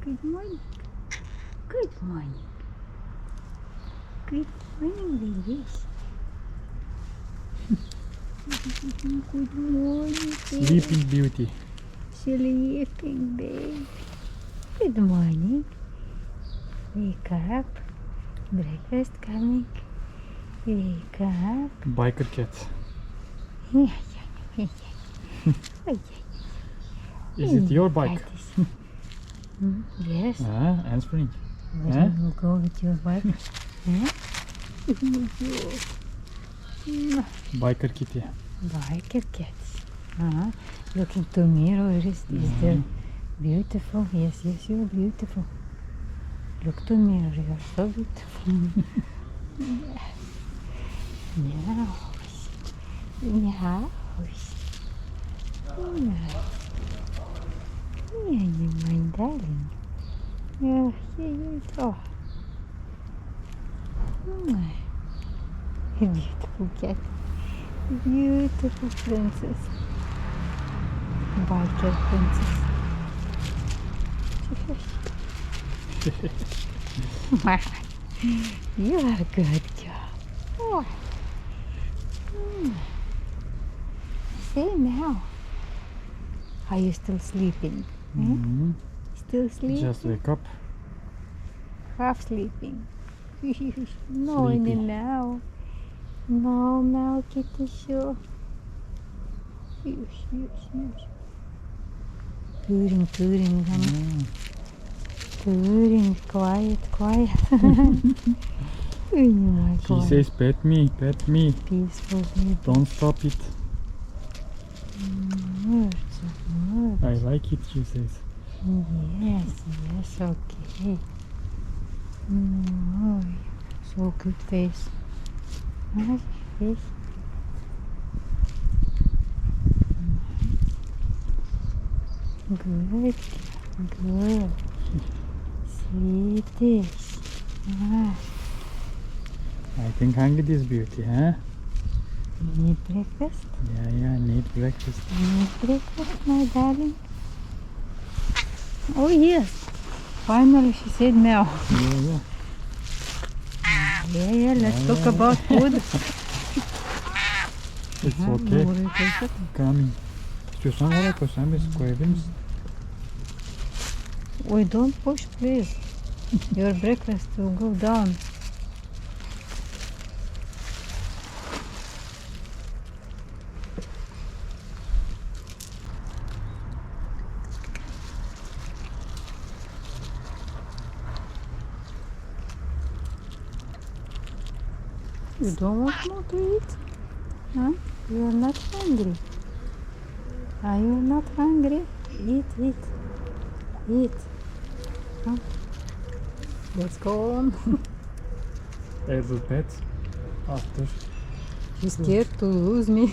Good morning. Good morning. Good morning, babies. Good morning, baby. Sleeping Beauty. Sleeping, baby. Good morning. Wake up. Breakfast coming. Wake up. Biker cat. Is it your bike? Yes. Answering. Where you go with your bike? Biker kitty. Biker cats. Looking to mirror, is there beautiful? Yes, you're beautiful. Look to mirror, you're so beautiful. Meow. Meow. Yeah, my darling. Yeah, here you go. Beautiful cat. Beautiful princess. Biker princess. You are a good girl. Say now. Are you still sleeping? Still sleeping? Just wake up. Half sleeping. No, Sleepy. now. No, now kitty show. Purring, purring, quiet. She says pet me. Peaceful baby. Don't stop it. Words. I like it, she says. Yes, okay. So good face. Nice face. Good. Sweetish. I think hungry this beauty, huh? Need breakfast? Yeah, need breakfast. Need breakfast, my darling? Oh yes. Finally she said meow. Yeah. Let's talk about food. It's okay. Coming. İstiyorsan oraya koy, sen de koyabilir misin? We don't push, please. Your breakfast will go down. You don't want more to eat? Huh? You are not hungry. Are you not hungry? Eat. Huh? Let's go on. A little pet after. She's scared to lose me.